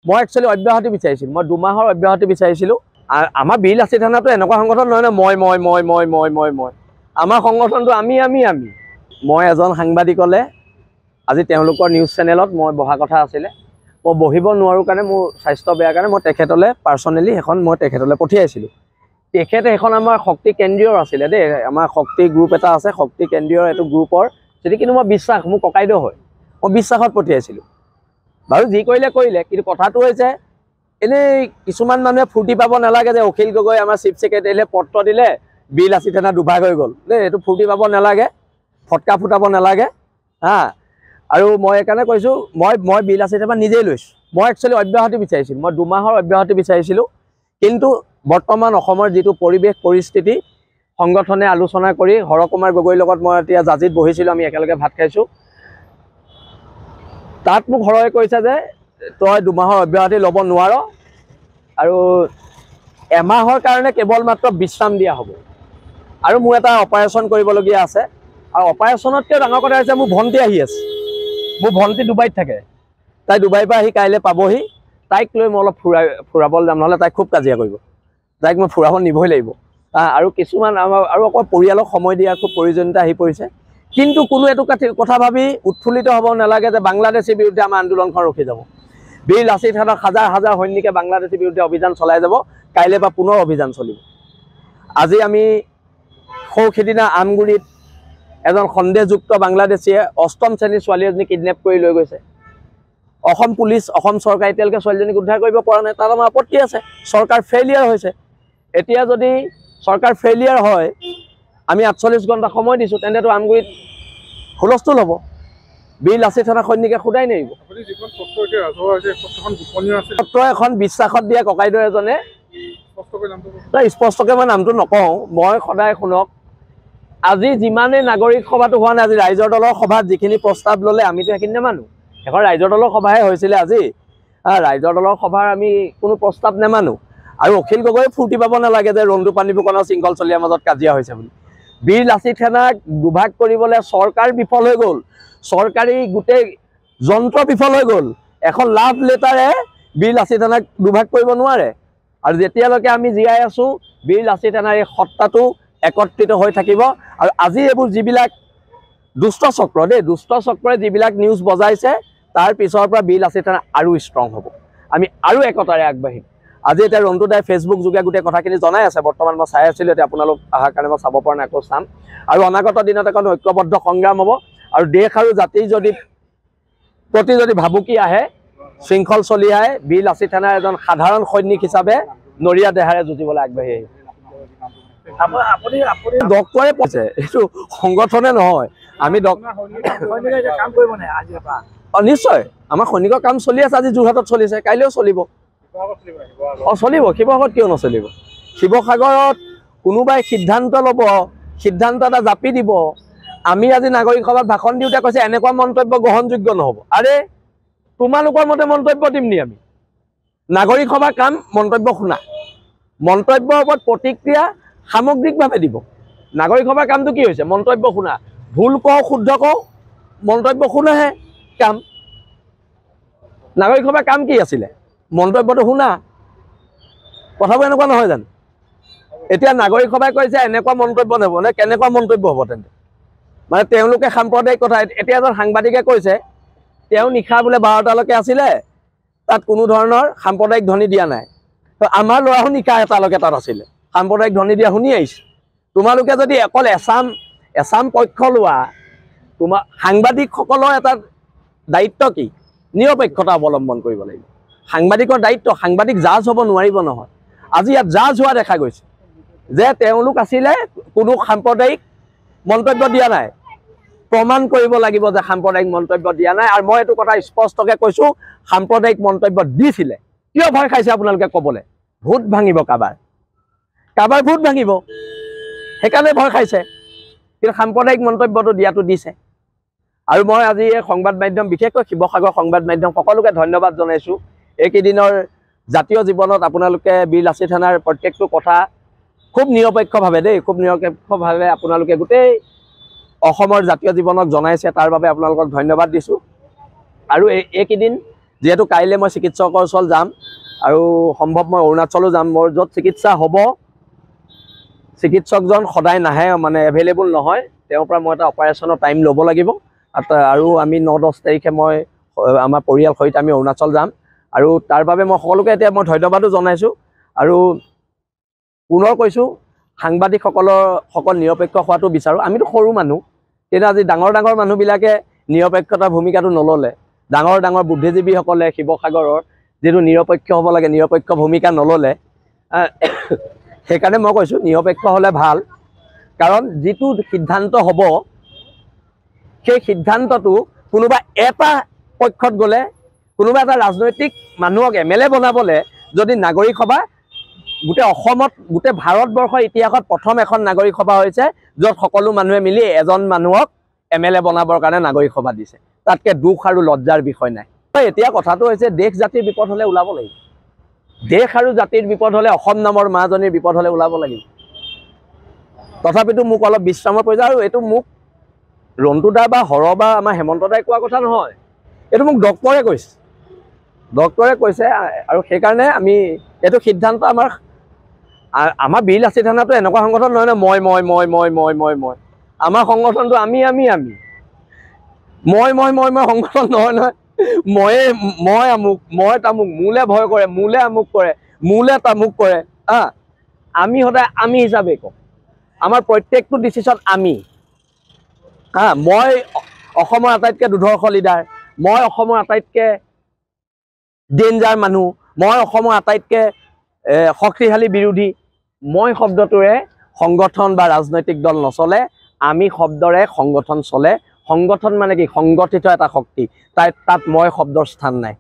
মই একচুৱেলি অব্যাহতি বিচাৰিছিলোঁ, মই 2 মাহৰ অব্যাহতি বিচাৰিছিলোঁ। আমাৰ বীৰ লাচিত থানাটো এনেকুৱা সংগঠন নহয় ন মই আমাৰ সংগঠনটো আমি। মই এজন সাংবাদিকলে আজি তেওঁলোকৰ নিউজ চেনেলত মই বহা কথা আছিলে, মই বহিব নোৱাৰোঁ কাৰণে মোৰ স্বাস্থ্য বেয়া কাৰণে মই তেখেতলৈ পাৰ্চনেলি সেইখন মই তেখেতলৈ পঠিয়াইছিলোঁ। তেখেতে এখন আমাৰ শক্তি কেন্দ্ৰীয় আছিলে দেই, আমাৰ শক্তি গ্ৰুপ এটা আছে, শক্তি কেন্দ্ৰীয় এইটো গ্ৰুপৰ যদি কিন্তু মই বিশ্বাস, মোৰ ককাইদেউ হয়, মই বিশ্বাসত পঠিয়াইছিলোঁ। বাৰু যি কৰিলে কৰিলে, কিন্তু কথাটো হৈছে এনেই কিছুমান মানুহে ফূৰ্তি পাব নালাগে যে অখিল গগৈ আমাৰ চিফ ছেক্ৰেটাৰীলে পত্ৰ দিলে, বীৰ লাচিত থানা দুভাগ হৈ গ'ল দেই, এইটো ফূৰ্তি পাব নালাগে, ফটকা ফুটাব নালাগে হা। আৰু মই সেইকাৰণে কৈছোঁ, মই বীৰ লাচিত থানা নিজেই লৈছোঁ। মই একচুৱেলি অব্যাহতি বিচাৰিছিলোঁ, মই 2 মাহৰ অব্যাহতি বিচাৰিছিলোঁ। কিন্তু বৰ্তমান অসমৰ যিটো পৰিৱেশ পৰিস্থিতি, সংগঠনে আলোচনা কৰি হৰ কুমাৰ গগৈৰ লগত মই এতিয়া জাজিত বহিছিলোঁ, আমি একেলগে ভাত খাইছোঁ। তাত মোক হৰয়ে কৈছে যে তই 2 মাহৰ অব্যাহতি ল'ব নোৱাৰ আৰু এমাহৰ কাৰণে কেৱল মাত্ৰ বিশ্ৰাম দিয়া হ'ব। আৰু মোৰ এটা অপাৰেশ্যন কৰিবলগীয়া আছে, আৰু অপাৰেশ্যনতকৈ ডাঙৰ কথা হৈছে মোৰ ভণ্টি আহি আছে। মোৰ ভণ্টি ডুবাইত থাকে, তাই ডুবাইৰ পৰা আহি কাইলৈ পাবহি। তাইক লৈ মই অলপ ফুৰাবলৈ যাম, নহ'লে তাইক খুব কাজিয়া কৰিব, তাইক মই ফুৰাব নিবই লাগিব। আৰু কিছুমান আমাৰ আৰু অকল পৰিয়ালক সময় দিয়াৰ খুব প্ৰয়োজনীয়তা আহি পৰিছে। কিন্তু কোনো এইটো কথা ভাবি উৎফুল্লিত হ'ব নালাগে যে বাংলাদেশীৰ বিৰুদ্ধে আমাৰ আন্দোলনখন ৰখি যাব। বীৰ লাচিত থানাত হাজাৰ হাজাৰ সৈনিকে বাংলাদেশীৰ বিৰুদ্ধে অভিযান চলাই যাব, কাইলৈ পৰা পুনৰ অভিযান চলিব। আজি আমি সিদিনা আমগুৰিত এজন সন্দেহযুক্ত বাংলাদেশীয়ে 8ম শ্ৰেণীৰ ছোৱালী এজনী কিডনেপ কৰি লৈ গৈছে। অসম পুলিচ, অসম চৰকাৰে এতিয়ালৈকে ছোৱালীজনীক উদ্ধাৰ কৰিব পৰা নাই, তাত আমাৰ আপত্তি আছে। চৰকাৰ ফেইলিয়াৰ হৈছে। এতিয়া যদি চৰকাৰ ফেইলিয়াৰ হয়, আমি 48 ঘণ্টা সময় দিছোঁ, তেন্তেতো আমগুৰিত হুলস্থুল হ'ব, বীৰ লাচিত থানা সৈনিকে সোধাই নেৰিব। পত্ৰ এখন বিশ্বাসত দিয়া ককাইদেউ এজনে, স্পষ্টকৈ মই নামটো নকওঁ, মই সদায় শুনক, আজি যিমানেই নাগৰিক সভাটো হোৱা নাই, আজি ৰাইজৰ দলৰ সভাত যিখিনি প্ৰস্তাৱ ল'লে আমিতো সেইখিনি নেমানো। এখন ৰাইজৰ দলৰ সভাহে হৈছিলে আজি, ৰাইজৰ দলৰ সভাৰ আমি কোনো প্ৰস্তাৱ নেমানো। আৰু অখিল গগৈ ফূৰ্তি পাব নালাগে যে ৰন্দু পানী ফুকনৰ শৃংখল চলিয়াৰ মাজত কাজিয়া হৈছে বুলি। বীৰ লাচিত থানাক দুভাগ কৰিবলৈ চৰকাৰ বিফল হৈ গ'ল, চৰকাৰী গোটেই যন্ত্ৰ বিফল হৈ গ'ল। এখন লাভ লেটাৰে বীৰ লাচিত থানাক দুভাগ কৰিব নোৱাৰে। আৰু যেতিয়ালৈকে আমি জীয়াই আছোঁ, বীৰ লাচিত থানাৰ এই সত্তাটো একত্ৰিত হৈ থাকিব। আৰু আজি এইবোৰ যিবিলাক দুষ্ট চক্ৰ দেই, দুষ্ট চক্ৰই যিবিলাক নিউজ বজাইছে, তাৰ পিছৰ পৰা বীৰ লাচিত থানা আৰু ষ্ট্ৰং হ'ব, আমি আৰু একতাৰে আগবাঢ়িম। আজি এতিয়া ৰন্তু দাই ফেচবুক যোগে গোটেই কথাখিনি জনাই আছে, বৰ্তমান মই চাই আছিলোঁ, এতিয়া আপোনালোক অহাৰ কাৰণে মই চাব পৰা নাই, আকৌ চাম। আৰু অনাগত দিনত এখন ঐক্যবদ্ধ সংগ্ৰাম হ'ব। আৰু দেশ আৰু জাতিৰ প্ৰতি যদি ভাবুকি আহে, শৃংখল চলিয়াই বীৰ লাচিত থানাৰ এজন সাধাৰণ সৈনিক হিচাপে নৰিয়া দেহাৰে যুঁজিবলৈ আগবাঢ়ি আহিব। আপুনি ডক্টৰে কৈছে, এইটো সংগঠনে নহয়, আমি নিশ্চয় আমাৰ সৈনিকৰ কাম চলি আছে। আজি যোৰহাটত চলিছে, কাইলৈও চলিব। চলিব, শিৱসাগৰত কিয় নচলিব? শিৱসাগৰত কোনোবাই সিদ্ধান্ত ল'ব, সিদ্ধান্ত এটা জাপি দিব। আমি আজি নাগৰিক সভাত ভাষণ দিওঁতে কৈছে এনেকুৱা মন্তব্য গ্ৰহণযোগ্য নহ'ব। আৰে তোমালোকৰ মতে মন্তব্য দিম নি আমি? নাগৰিক সভাৰ কাম মন্তব্য শুনা, মন্তব্যৰ ওপৰত প্ৰতিক্ৰিয়া সামগ্ৰিকভাৱে দিব। নাগৰিক সভাৰ কামটো কি হৈছে? মন্তব্য শুনা, ভুল কওঁ শুদ্ধ কওঁ, মন্তব্য শুনাহে কাম। নাগৰিক সভাৰ কাম কি আছিলে? মন্তব্যটো শুনা। কথাবোৰ এনেকুৱা নহয় জানো? এতিয়া নাগৰিক সভাই কৈছে এনেকুৱা মন্তব্য নহ'ব, নে কেনেকুৱা মন্তব্য হ'ব তেন্তে? মানে তেওঁলোকে সাম্প্ৰদায়িক কথা। এতিয়া এজন সাংবাদিকে কৈছে তেওঁ নিশা বোলে 12টালৈকে আছিলে, তাত কোনো ধৰণৰ সাম্প্ৰদায়িক ধ্বনি দিয়া নাই। আমাৰ ল'ৰাও নিশা 1টালৈকে তাত আছিলে, সাম্প্ৰদায়িক ধ্বনি দিয়া শুনি আহিছোঁ। তোমালোকে যদি অকল এছাম পক্ষ লোৱা, তোমাৰ সাংবাদিকসকলৰ এটা দায়িত্ব কি? নিৰপেক্ষতা অৱলম্বন কৰিব লাগিব। সাংবাদিকৰ দায়িত্ব, সাংবাদিক জাজ হ'ব নোৱাৰিব নহয়। আজি ইয়াত জাজ হোৱা দেখা গৈছে যে তেওঁলোক আছিলে, কোনো সাম্প্ৰদায়িক মন্তব্য দিয়া নাই। প্ৰমাণ কৰিব লাগিব যে সাম্প্ৰদায়িক মন্তব্য দিয়া নাই। আৰু মই এইটো কথা স্পষ্টকৈ কৈছোঁ, সাম্প্ৰদায়িক মন্তব্য দিছিলে। কিয় ভয় খাইছে আপোনালোকে ক'বলৈ? ভোট ভাঙিব, কাৰোবাৰ ভোট ভাঙিব, সেইকাৰণে ভয় খাইছে। কিন্তু সাম্প্ৰদায়িক মন্তব্যটো দিয়াটো দিছে। আৰু মই আজি এই সংবাদ মাধ্যম, বিশেষকৈ শিৱসাগৰ সংবাদ মাধ্যম সকলোকে ধন্যবাদ জনাইছোঁ। এইকেইদিনৰ জাতীয় জীৱনত আপোনালোকে বীৰ লাচিত থানাৰ প্ৰত্যেকটো কথা খুব নিৰপেক্ষভাৱে দেই, খুব নিৰপেক্ষভাৱে আপোনালোকে গোটেই অসমৰ জাতীয় জীৱনক জনাইছে, তাৰ বাবে আপোনালোকক ধন্যবাদ দিছোঁ। আৰু এইকেইদিন যিহেতু কাইলৈ মই চিকিৎসকৰ ওচৰত যাম আৰু সম্ভৱ মই অৰুণাচলো যাম, মোৰ য'ত চিকিৎসা হ'ব চিকিৎসকজন সদায় নাহে, মানে এভেইলেবল নহয়, তেওঁৰ পৰা মই এটা অপাৰেশ্যনৰ টাইম ল'ব লাগিব। আৰু আমি 9-10 তাৰিখে মই আমাৰ পৰিয়াল সহিত আমি অৰুণাচল যাম আৰু তাৰ বাবে মই সকলোকে এতিয়া মই ধন্যবাদো জনাইছোঁ। আৰু পুনৰ কৈছোঁ, সাংবাদিকসকল নিৰপেক্ষ হোৱাটো বিচাৰোঁ। আমিতো সৰু মানুহ, কিন্তু আজি ডাঙৰ ডাঙৰ মানুহবিলাকে নিৰপেক্ষতাৰ ভূমিকাটো নল'লে, ডাঙৰ ডাঙৰ বুদ্ধিজীৱীসকলে শিৱসাগৰৰ যিটো নিৰপেক্ষ হ'ব লাগে নিৰপেক্ষ ভূমিকা নল'লে। সেইকাৰণে মই কৈছোঁ নিৰপেক্ষ হ'লে ভাল, কাৰণ যিটো সিদ্ধান্ত হ'ব সেই সিদ্ধান্তটো কোনোবা এটা পক্ষত গ'লে, কোনোবা এটা ৰাজনৈতিক মানুহক MLA বনাবলৈ যদি নাগৰিক সভা, গোটেই অসমত গোটেই ভাৰতবৰ্ষৰ ইতিহাসত প্ৰথম এখন নাগৰিক সভা হৈছে য'ত সকলো মানুহে মিলি এজন মানুহক MLA বনাবৰ কাৰণে নাগৰিক সভা দিছে। তাতকৈ দুখ আৰু লজ্জাৰ বিষয় নাই। এতিয়া কথাটো হৈছে দেশ জাতিৰ বিপদ হ'লে ওলাব লাগিব, দেশ আৰু জাতিৰ বিপদ হ'লে, অসম নামৰ মাজনীৰ বিপদ হ'লে ওলাব লাগিব। তথাপিতো মোক অলপ বিশ্ৰামৰ প্ৰয়োজন। আৰু এইটো মোক ৰন্টু দা বা হৰ বা আমাৰ হেমন্ত দাই কোৱা কথা নহয়, এইটো মোক ডক্টৰে কৈছে। আৰু সেইকাৰণে আমি এইটো সিদ্ধান্ত আমাৰ বীৰ লাচিত থানাটো এনেকুৱা সংগঠন নহয় ন মই আমাৰ সংগঠনটো আমি সংগঠন নহয়। মই আমুক, মই তামুক, মোলে ভয় কৰে, মোলে আমুক কৰে, মোলে তামুক কৰে। আমি সদায় আমি হিচাপে কওঁ, আমাৰ প্ৰত্যেকটো ডিচিশ্যন আমি। মই অসমৰ আটাইতকৈ দুৰ্ধৰ্ষ লিডাৰ, মই অসমৰ আটাইতকৈ ডেঞ্জাৰ মানুহ, মই অসমৰ আটাইতকৈ শক্তিশালী বিৰোধী। মই শব্দটোৰে সংগঠন বা ৰাজনৈতিক দল নচলে, আমি শব্দৰে সংগঠন চলে। সংগঠন মানে কি? সংগঠিত এটা শক্তি, তাত মই শব্দৰ স্থান নাই।